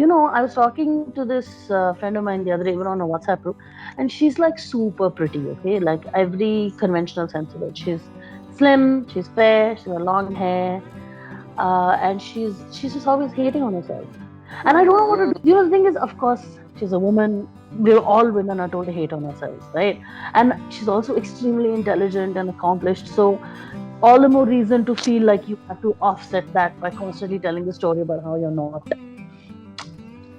I was talking to this friend of mine the other day, even on a WhatsApp group, and she's like super pretty, okay? Like every conventional sense of it. She's slim, she's fair, she's got long hair, and she's just always hating on herself. And I don't know what to do. The thing is, of course, she's a woman. We're all women are told to hate on ourselves, right? And she's also extremely intelligent and accomplished. So all the more reason to feel like you have to offset that by constantly telling the story about how you're not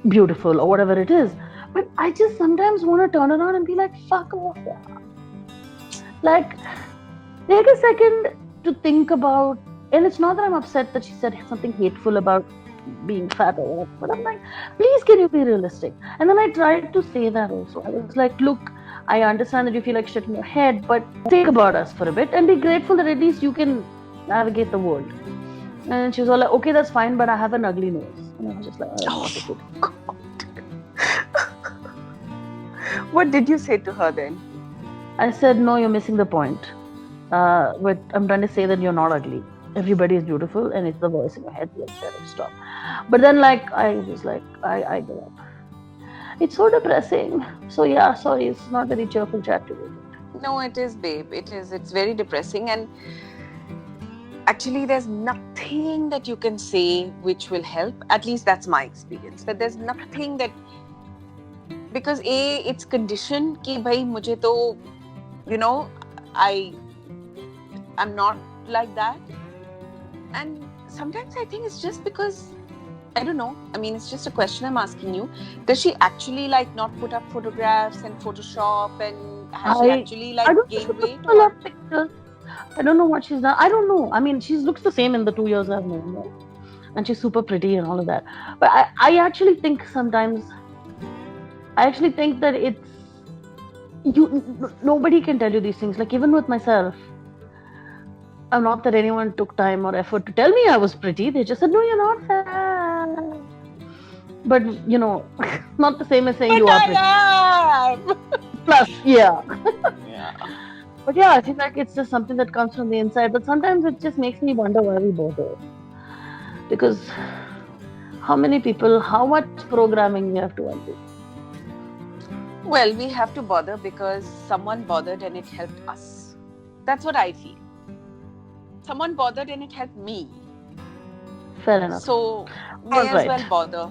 beautiful or whatever it is. But I just sometimes want to turn around and be like, fuck off. Yeah. Like, take a second to think about, and it's not that I'm upset that she said something hateful about being fat or whatever, but I'm like, please, can you be realistic? And then I tried to say that also. I was like, look, I understand that you feel like shit in your head, but think about us for a bit and be grateful that at least you can navigate the world. And she was all like, okay, that's fine, but I have an ugly nose. And I was just like, oh, What did you say to her then? I said, no, you're missing the point. But I'm trying to say that you're not ugly. Everybody is beautiful, and it's the voice in your head that said it. Stop. But then, like, I was like, I give up. It's so depressing. So yeah, sorry, it's not very cheerful chat today. No, it is, babe. It is. It's very depressing, and actually, there's nothing that you can say which will help. At least that's my experience. That there's nothing that, because it's conditioned कि भाई मुझे तो, I'm not like that. And sometimes I think it's just because, I don't know. I mean, it's just a question I'm asking you. Does she actually like not put up photographs and Photoshop, and has she actually like gained weight? Or? Pictures. I don't know what she's done. I don't know. I mean, she looks the same in the 2 years I've known her. And she's super pretty and all of that. But I actually think sometimes, that it's, nobody can tell you these things. Like, even with myself, I'm not that anyone took time or effort to tell me I was pretty. They just said, no, you're not fat. But, not the same as saying but you are pretty. I am. Plus, yeah. Yeah. But yeah, I feel like it's just something that comes from the inside. But sometimes it just makes me wonder why we bother. Because how much programming we have to undo? Well, we have to bother because someone bothered and it helped us. That's what I feel. Someone bothered and it helped me. Fair enough. So, may as well bother.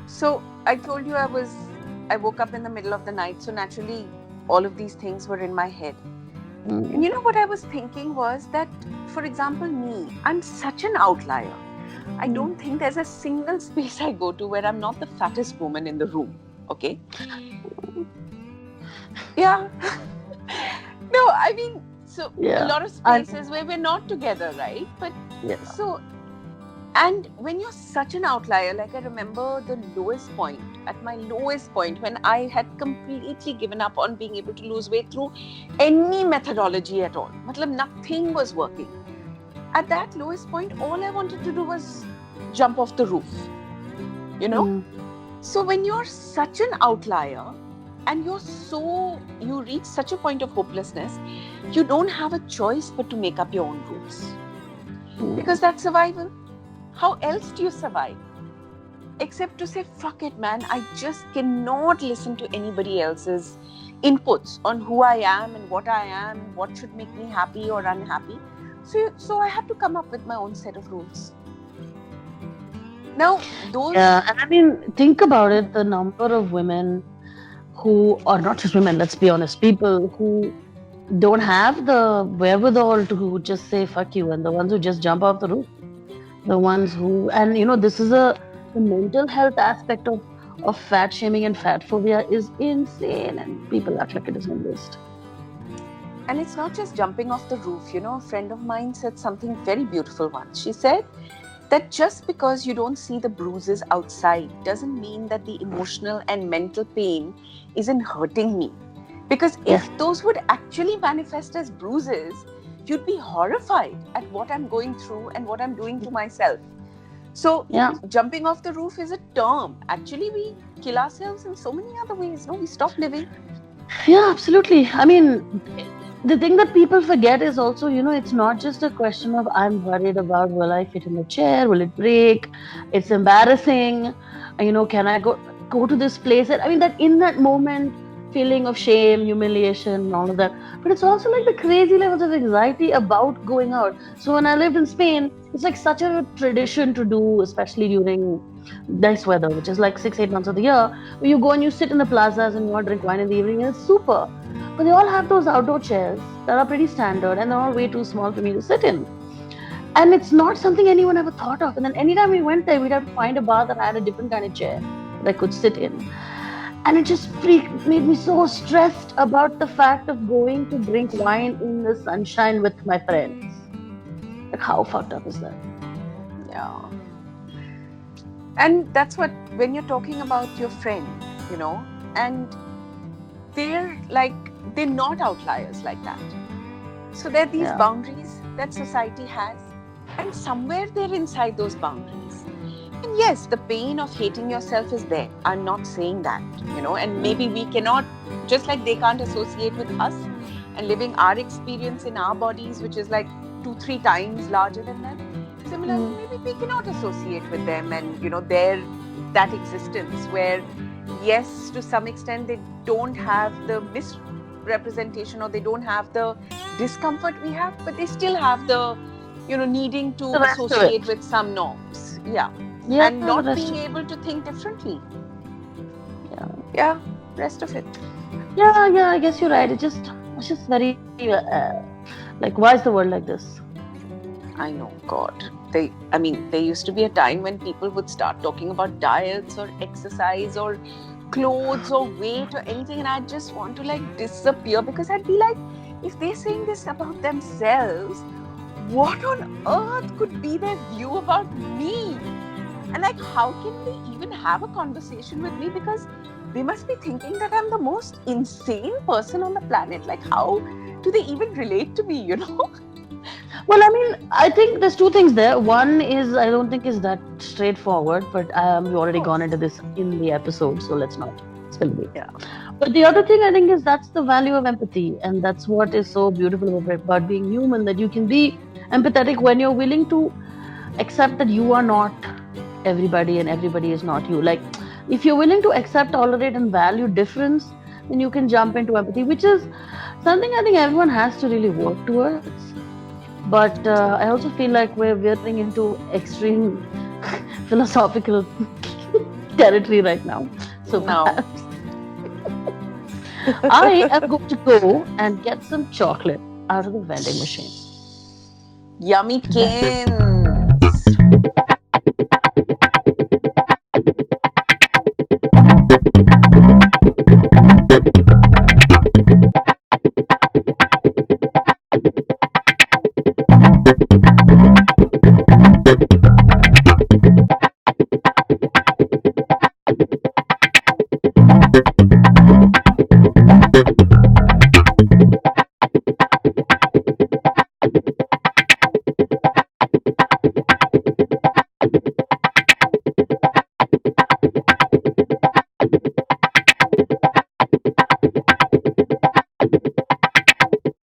So, I told you I woke up in the middle of the night. So, naturally, all of these things were in my head. And you know what I was thinking was that, for example, me, I'm such an outlier. I don't think there's a single space I go to where I'm not the fattest woman in the room. Okay? Yeah. No, I mean, so a lot of spaces where we're not together, right? But and when you're such an outlier, like I remember at my lowest point, when I had completely given up on being able to lose weight through any methodology at all. Matlab, nothing was working. At that lowest point, all I wanted to do was jump off the roof. So when you're such an outlier and you reach such a point of hopelessness, you don't have a choice but to make up your own rules. Because that's survival. How else do you survive? Except to say, fuck it, man. I just cannot listen to anybody else's inputs on who I am and what I am, what should make me happy or unhappy. So I have to come up with my own set of rules. Now, those... Yeah, and I mean, think about it, the number of women who, or not just women, let's be honest, people who don't have the wherewithal to just say, fuck you, and the ones who just jump off the roof. The ones who, and this is the mental health aspect of fat shaming and fat phobia is insane, and people act like it isn't exist. And it's not just jumping off the roof. A friend of mine said something very beautiful once. She said that just because you don't see the bruises outside doesn't mean that the emotional and mental pain isn't hurting me. Because if those would actually manifest as bruises, you'd be horrified at what I'm going through and what I'm doing to myself. So jumping off the roof is a term. Actually, we kill ourselves in so many other ways. No, we stop living. Yeah, absolutely. I mean, the thing that people forget is also, it's not just a question of I'm worried about will I fit in the chair, will it break, it's embarrassing, can I go to this place? I mean, that in that moment, feeling of shame, humiliation, and all of that. But it's also like the crazy levels of anxiety about going out. So when I lived in Spain, it's like such a tradition to do, especially during nice weather, which is like 6, 8 months of the year, where you go and you sit in the plazas and you all drink wine in the evening, and it's super. But they all have those outdoor chairs that are pretty standard and they're all way too small for me to sit in. And it's not something anyone ever thought of. And then anytime we went there, we'd have to find a bar that had a different kind of chair that I could sit in. And it just made me so stressed about the fact of going to drink wine in the sunshine with my friends. Like, how fucked up is that? Yeah. And that's what, when you're talking about your friend, and they're not outliers like that. So there are these boundaries that society has, and somewhere they're inside those boundaries. And yes, the pain of hating yourself is there. I'm not saying that, and maybe we cannot, just like they can't associate with us and living our experience in our bodies, which is like 2-3 times larger than them. Similarly, maybe we cannot associate with them and, their that existence where, yes, to some extent they don't have the misrepresentation or they don't have the discomfort we have, but they still have the, needing to associate with some norms. Yeah. And not being able to think differently. Yeah, rest of it. Yeah, I guess you're right. It's just very, like, why is the world like this? I know, God. There used to be a time when people would start talking about diets or exercise or clothes or weight or anything, and I'd just want to like disappear, because I'd be like, if they're saying this about themselves, what on earth could be their view about me? And like, how can they even have a conversation with me? Because they must be thinking that I'm the most insane person on the planet. Like, how do they even relate to me, Well, I mean, I think there's two things there. One is, I don't think is that straightforward, but we've already gone into this in the episode, so let's not spill the beans. Yeah. But the other thing I think is that's the value of empathy, and that's what is so beautiful about being human, that you can be empathetic when you're willing to accept that you are not everybody and everybody is not you. Like, if you're willing to accept, tolerate, and value difference, then you can jump into empathy, which is something I think everyone has to really work towards. But I also feel like we're veering into extreme philosophical territory right now. So perhaps I am going to go and get some chocolate out of the vending machine. Yummykins!